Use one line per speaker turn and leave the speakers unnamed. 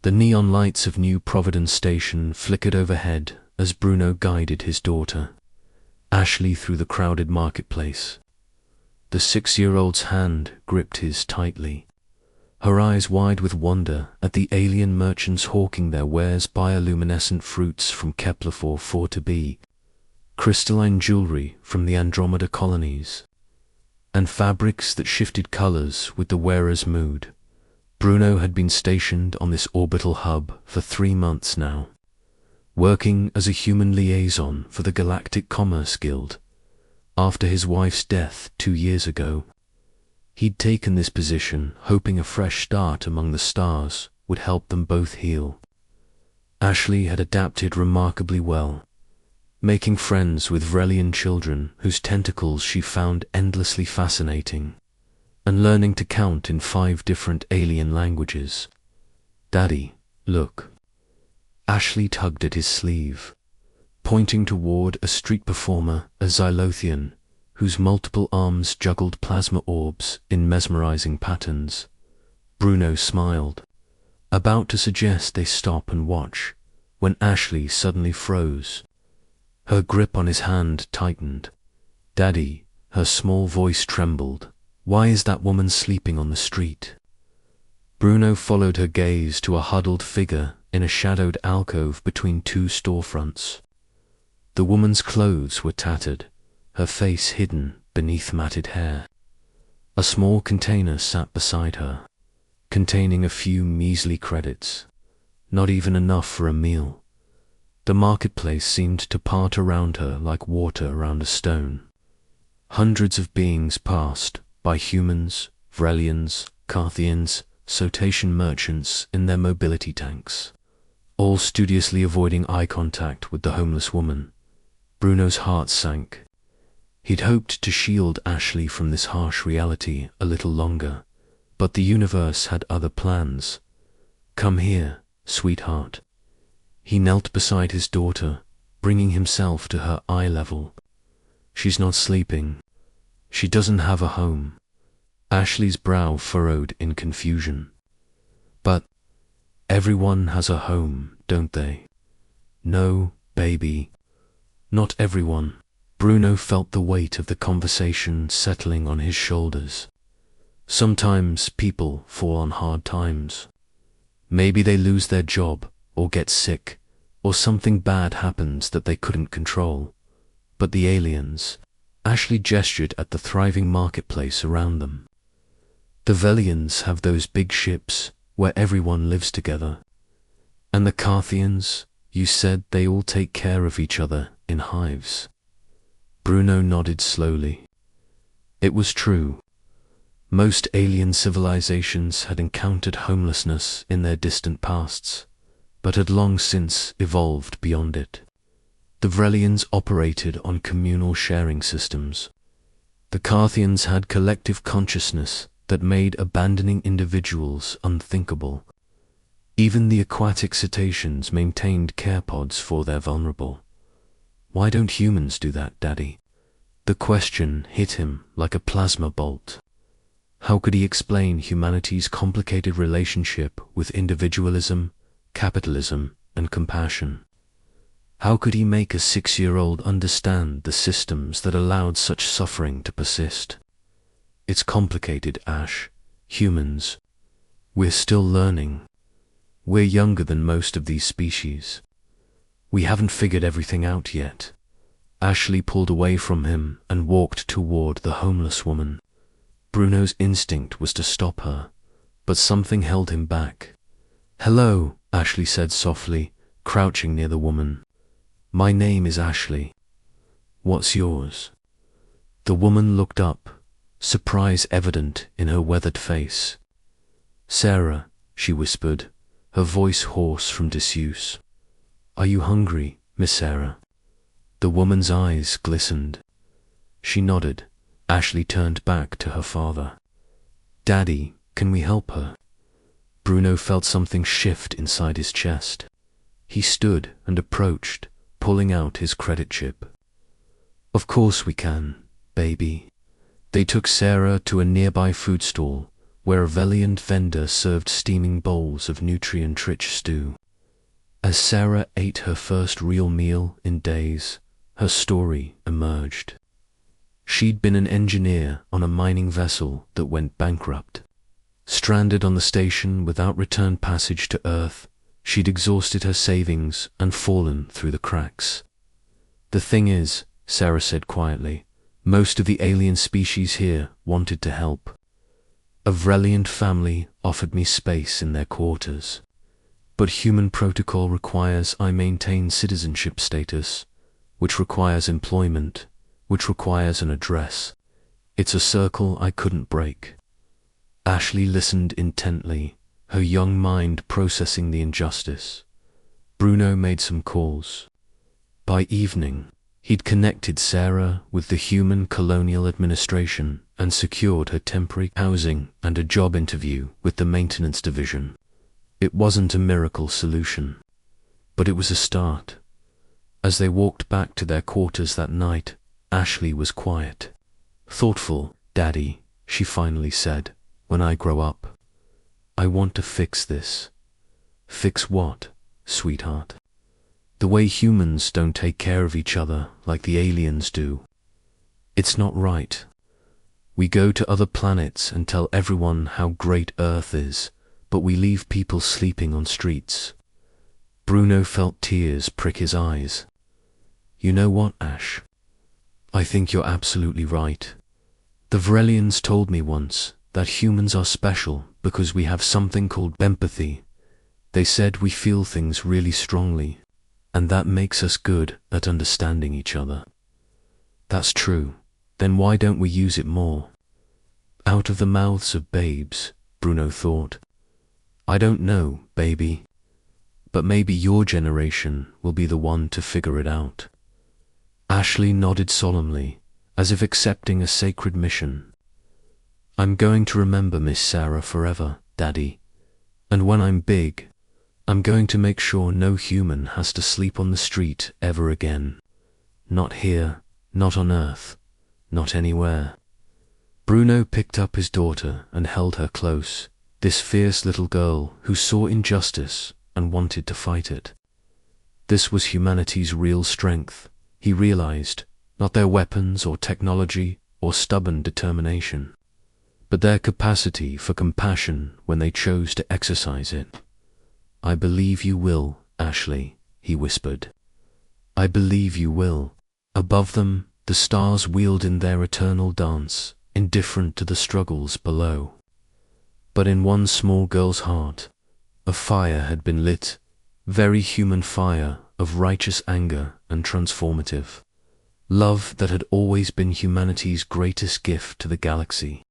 The neon lights of New Providence Station flickered overhead as Bruno guided his daughter, Ashley, through the crowded marketplace. The 6-year-old's hand gripped his tightly, her eyes wide with wonder at the alien merchants hawking their wares: bioluminescent fruits from Kepler 4b, crystalline jewelry from the Andromeda colonies, and fabrics that shifted colors with the wearer's mood. Bruno had been stationed on this orbital hub for 3 months now, working as a human liaison for the Galactic Commerce Guild. After his wife's death 2 years ago, he'd taken this position hoping a fresh start among the stars would help them both heal. Ashley had adapted remarkably well, making friends with Vrelian children whose tentacles she found endlessly fascinating, and learning to count in 5 different alien languages. "Daddy, look." Ashley tugged at his sleeve, pointing toward a street performer, a Xylothian, whose multiple arms juggled plasma orbs in mesmerizing patterns. Bruno smiled, about to suggest they stop and watch, when Ashley suddenly froze. Her grip on his hand tightened. "Daddy," her small voice trembled, "why is that woman sleeping on the street?" Bruno followed her gaze to a huddled figure in a shadowed alcove between 2 storefronts. The woman's clothes were tattered, her face hidden beneath matted hair. A small container sat beside her, containing a few measly credits, not even enough for a meal. The marketplace seemed to part around her like water around a stone. Hundreds of beings passed by: humans, Vrelians, Carthians, Sotation merchants in their mobility tanks, all studiously avoiding eye contact with the homeless woman. Bruno's heart sank. He'd hoped to shield Ashley from this harsh reality a little longer, but the universe had other plans. "Come here, sweetheart." He knelt beside his daughter, bringing himself to her eye level. "She's not sleeping. She doesn't have a home." Ashley's brow furrowed in confusion. "But everyone has a home, don't they?" "No, baby. Not everyone." Bruno felt the weight of the conversation settling on his shoulders. "Sometimes people fall on hard times. Maybe they lose their job, or get sick, or something bad happens that they couldn't control. But the aliens," Ashley gestured at the thriving marketplace around them, "the Velians have those big ships where everyone lives together. And the Carthians, you said they all take care of each other in hives." Bruno nodded slowly. It was true. Most alien civilizations had encountered homelessness in their distant pasts, but had long since evolved beyond it. The Vrelians operated on communal sharing systems. The Carthians had collective consciousness that made abandoning individuals unthinkable. Even the aquatic cetaceans maintained care pods for their vulnerable. "Why don't humans do that, Daddy?" The question hit him like a plasma bolt. How could he explain humanity's complicated relationship with individualism, capitalism, and compassion? How could he make a 6-year-old understand the systems that allowed such suffering to persist? "It's complicated, Ash. Humans. We're still learning. We're younger than most of these species. We haven't figured everything out yet." Ashley pulled away from him and walked toward the homeless woman. Bruno's instinct was to stop her, but something held him back. "Hello," Ashley said softly, crouching near the woman. "My name is Ashley. What's yours?" The woman looked up, surprise evident in her weathered face. "Sarah," she whispered, her voice hoarse from disuse. "Are you hungry, Miss Sarah?" The woman's eyes glistened. She nodded. Ashley turned back to her father. "Daddy, can we help her?" Bruno felt something shift inside his chest. He stood and approached, pulling out his credit chip. "Of course we can, baby." They took Sarah to a nearby food stall, where a valiant vendor served steaming bowls of nutrient-rich stew. As Sarah ate her first real meal in days, her story emerged. She'd been an engineer on a mining vessel that went bankrupt. Stranded on the station without return passage to Earth, she'd exhausted her savings and fallen through the cracks. "The thing is," Sarah said quietly, "most of the alien species here wanted to help. A Vreliant family offered me space in their quarters. But human protocol requires I maintain citizenship status, which requires employment, which requires an address. It's a circle I couldn't break." Ashley listened intently, her young mind processing the injustice. Bruno made some calls. By evening, he'd connected Sarah with the Human Colonial Administration and secured her temporary housing and a job interview with the maintenance division. It wasn't a miracle solution, but it was a start. As they walked back to their quarters that night, Ashley was quiet. "Thoughtful, Daddy," she finally said, "when I grow up, I want to fix this." "Fix what, sweetheart?" "The way humans don't take care of each other like the aliens do. It's not right. We go to other planets and tell everyone how great Earth is, but we leave people sleeping on streets." Bruno felt tears prick his eyes. "You know what, Ash? I think you're absolutely right. The Vrelians told me once that humans are special because we have something called empathy. They said we feel things really strongly, and that makes us good at understanding each other." "That's true. Then why don't we use it more?" Out of the mouths of babes, Bruno thought. "I don't know, baby. But maybe your generation will be the one to figure it out." Ashley nodded solemnly, as if accepting a sacred mission. "I'm going to remember Miss Sarah forever, Daddy. And when I'm big, I'm going to make sure no human has to sleep on the street ever again. Not here, not on Earth, not anywhere." Bruno picked up his daughter and held her close, this fierce little girl who saw injustice and wanted to fight it. This was humanity's real strength, he realized, not their weapons or technology or stubborn determination, but their capacity for compassion when they chose to exercise it. "I believe you will, Ashley," he whispered. "I believe you will." Above them, the stars wheeled in their eternal dance, indifferent to the struggles below. But in one small girl's heart, a fire had been lit, very human fire of righteous anger and transformative love that had always been humanity's greatest gift to the galaxy.